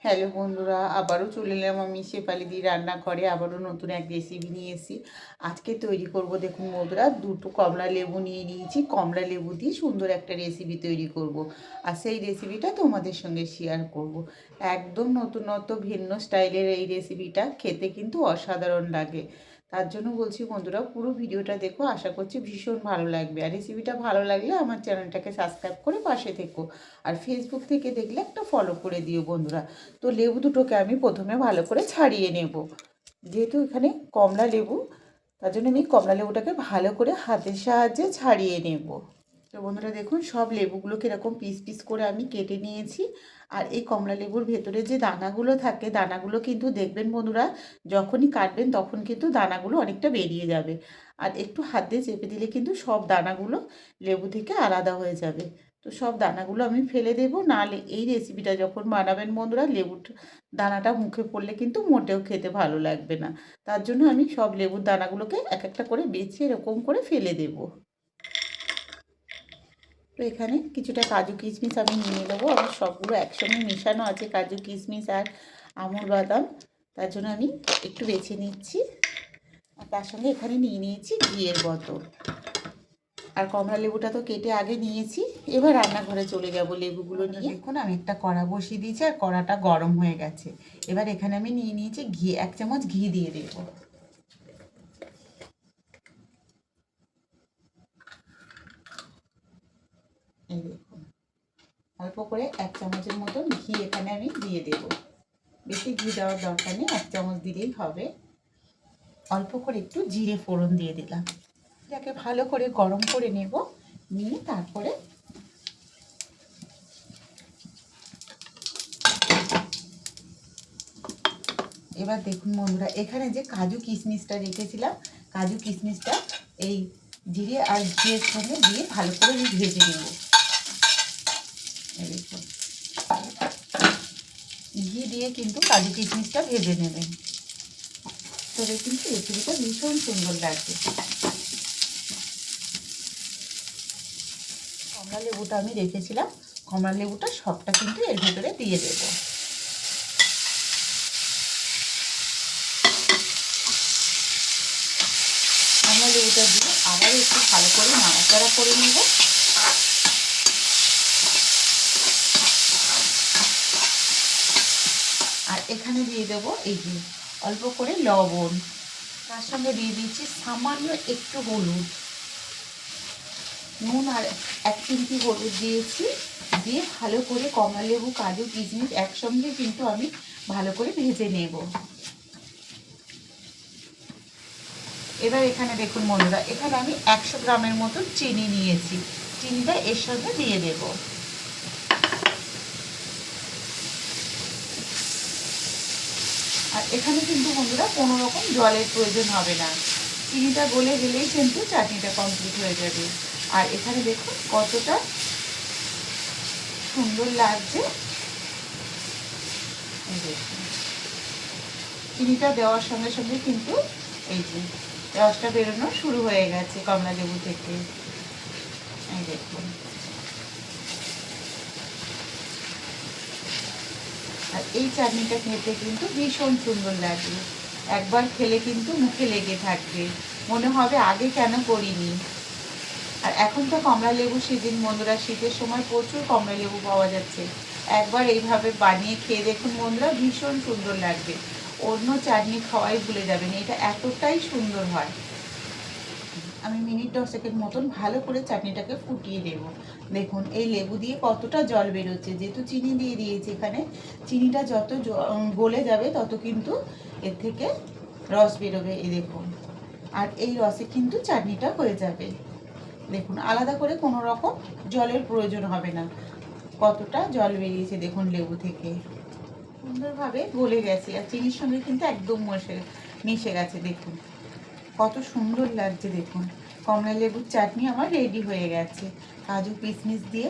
Hello বন্ধুরা, আবারও চলে এলাম আমি শেফালি দি রান্নাঘরে। আবারও নতুন এক রেসিপি নিয়ে এসেছি। আজকে তৈরি করব, দেখুন বন্ধুরা, দুটো কমলা লেবু নিয়ে নিয়েছি। কমলা লেবু দিয়ে সুন্দর একটা রেসিপি তৈরি করব, আর সেই রেসিপিটা তোমাদের সঙ্গে শেয়ার করব। একদম নতুনত্ব ভিন্ন স্টাইলের এই রেসিপিটা খেতে কিন্তু অসাধারণ লাগে। তার জন্য বলছি বন্ধুরা, পুরো ভিডিওটা দেখো, আশা করছি ভীষণ ভালো লাগবে। আর রেসিপিটা ভালো লাগলে আমার চ্যানেলটাকে সাবস্ক্রাইব করে পাশে থেকো। আর ফেসবুক থেকে দেখলে একটা ফলো করে দিও বন্ধুরা। তো লেবু দুটোকে আমি প্রথমে ভালো করে ছাড়িয়ে নেব। যেহেতু এখানে কমলা লেবু, তার জন্য আমি কমলা লেবুটাকে ভালো করে হাতের সাহায্যে ছাড়িয়ে নেব। তো বন্ধুরা দেখুন, সব লেবুগুলোকে এরকম পিস পিস করে আমি কেটে নিয়েছি। আর এই কমলা লেবুর ভেতরে যে দানাগুলো থাকে, দানাগুলো কিন্তু দেখবেন বন্ধুরা, যখনই কাটবেন তখন কিন্তু দানাগুলো অনেকটা বেরিয়ে যাবে। আর একটু হাত দিয়ে চেপে দিলে কিন্তু সব দানাগুলো লেবু থেকে আলাদা হয়ে যাবে। তো সব দানাগুলো আমি ফেলে দেবো, নাহলে এই রেসিপিটা যখন বানাবেন বন্ধুরা, লেবুর দানাটা মুখে পড়লে কিন্তু মোটেও খেতে ভালো লাগবে না। তার জন্য আমি সব লেবুর দানাগুলোকে এক একটা করে বেছে এরকম করে ফেলে দেবো। তো এখানে কিছুটা কাজু কিশমিশ আমি নিয়ে নেবো। আমার সবগুলো একসঙ্গে মেশানো আছে, কাজু কিশমিশ আর আমুল বাদাম। তার জন্য আমি একটু বেছে নিচ্ছি। আর তার সঙ্গে এখানে নিয়ে নিয়েছি ঘিয়ের বোতল। আর কমলা লেবুটা তো কেটে আগে নিয়েছি। এবার রান্নাঘরে চলে যাব লেবুগুলো নিয়ে। দেখুন, আমি একটা কড়া বসিয়ে দিয়েছি আর কড়াটা গরম হয়ে গেছে। এবার এখানে আমি নিয়ে নিয়েছি ঘি, 1 চামচ ঘি দিয়ে দেবো। এই দেখুন, অল্প করে 1 চামচের মতন ঘি এখানে আমি দিয়ে দেব। বেশি ঘি দেওয়ার দরকার নেই, 1 চামচ দিলেই হবে। অল্প করে একটু জিরে ফোড়ন দিয়ে দিলাম। এটাকে ভালো করে গরম করে নেব, নিয়ে তারপরে এবার দেখুন বন্ধুরা, এখানে যে কাজু কিশমিশটা রেখেছিলাম, কাজু কিশমিশটা এই জিরে আর ঘিয়ের সঙ্গে দিয়ে ভালো করে আমি ভেজে নেব। দেখুন, ঘি দিয়ে কিন্তু কাজু কিশমিশটা ভেজে নেবেন, তবে কিন্তু রেসিপিটা ভীষণ সুন্দর লাগবে। কমলা লেবুটা আমি রেখেছিলাম, কমলা লেবুটা সবটা কিন্তু এর ভেতরে দিয়ে দেব। কমলা লেবুটা দিয়ে আবার একটু ভালো করে নাড়াচাড়া করে নেব। আর এখানে দিয়ে দেবো এই যে অল্প করে লবণ, তার সঙ্গে দিয়ে দিয়েছি সামান্য একটু হলুদ, নুন আর 1 চিমটি হলুদ দিয়েছি। দিয়ে ভালো করে কমলা লেবু কাজু কিশমিশ একসঙ্গে কিন্তু আমি ভালো করে ভেজে নেব। এবার এখানে দেখুন বন্ধুরা, এখানে আমি 100 গ্রামের মতন চিনি নিয়েছি। চিনিটা এর সঙ্গে দিয়ে দেব। আর এখানে কিন্তু বন্ধুরা কোনো রকম জলের প্রয়োজন হবে না। চিনিটা গলে গেলেই কিন্তু চাটনিটা কমপ্লিট হয়ে যাবে। আর এখানে দেখুন কতটা সুন্দর লাগছে। দেখুন, চিনিটা দেওয়ার সঙ্গে সঙ্গে কিন্তু এই যে রসটা বেরোনো শুরু হয়ে গেছে কমলা লেবু থেকে। এই দেখুন, আর এই চাটনিটা খেতে কিন্তু ভীষণ সুন্দর লাগবে। একবার খেলে কিন্তু মুখে লেগে থাকবে, মনে হবে আগে কেন করিনি। আর এখন তো কমলা লেবু সিজন বন্ধুরা, শীতের সময় প্রচুর কমলা লেবু পাওয়া যাচ্ছে। একবার এইভাবে বানিয়ে খেয়ে দেখুন বন্ধুরা, ভীষণ সুন্দর লাগবে। অন্য চাটনি খাওয়াই ভুলে যাবেন, এটা এতটাই সুন্দর হয়। আমি মিনিট 10 মতন ভালো করে চাটনিটাকে ফুটিয়ে দেব। দেখুন এই লেবু দিয়ে কতটা জল বেরোচ্ছে, যেহেতু চিনি দিয়ে দিয়েছি এখানে। চিনিটা যত গলে যাবে তত কিন্তু এর থেকে রস বেরোবে, এই দেখুন। আর এই রসে কিন্তু চাটনিটা হয়ে যাবে। দেখুন, আলাদা করে কোনো রকম জলের প্রয়োজন হবে না। কতটা জল বেরিয়েছে দেখুন লেবু থেকে, সুন্দরভাবে গলে গেছে। আর চিনির সঙ্গে কিন্তু একদম মিশে গেছে। দেখুন কত সুন্দর লাগছে। দেখুন, কমলা লেবুর চাটনি আমার রেডি হয়ে গেছে। কাজু কিশমিশ দিয়ে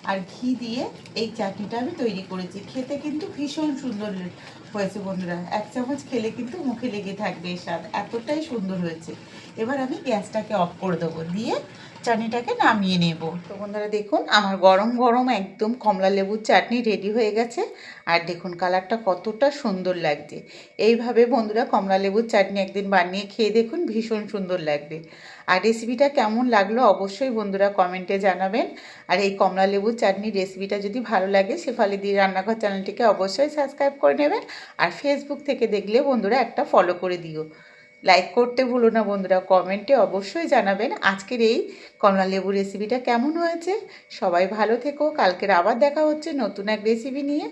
আর ঘি দিয়ে এই চাটনিটা আমি তৈরি করেছি। খেতে কিন্তু ভীষণ সুন্দর হয়েছে বন্ধুরা। 1 চামচ খেলে কিন্তু মুখে লেগে থাকবে এই স্বাদ, এতটাই সুন্দর হয়েছে। এবার আমি গ্যাসটাকে অফ করে দেবো, দিয়ে চাটনিটাকে নামিয়ে নেব। তো বন্ধুরা দেখুন আমার গরম গরম একদম কমলা লেবুর চাটনি রেডি হয়ে গেছে। আর দেখুন কালারটা কতটা সুন্দর লাগছে। এইভাবে বন্ধুরা কমলা লেবুর চাটনি একদিন বানিয়ে খেয়ে দেখুন, ভীষণ সুন্দর লাগবে। আর রেসিপিটা কেমন লাগলো অবশ্যই বন্ধুরা কমেন্টে জানাবেন। আর এই কমলা লেবুর চাটনির রেসিপিটা যদি ভালো লাগে শেফালি দি রান্নাঘর চ্যানেলটিকে অবশ্যই সাবস্ক্রাইব করে নেবেন। আর ফেসবুক থেকে দেখলে বন্ধুরা একটা ফলো করে দিও। লাইক করতে ভুলো না বন্ধুরা, কমেন্টে অবশ্যই জানাবেন আজকের এই কমলা লেবু রেসিপিটা কেমন হয়েছে। সবাই ভালো থেকো, কালকের আবার দেখা হচ্ছে নতুন এক রেসিপি নিয়ে।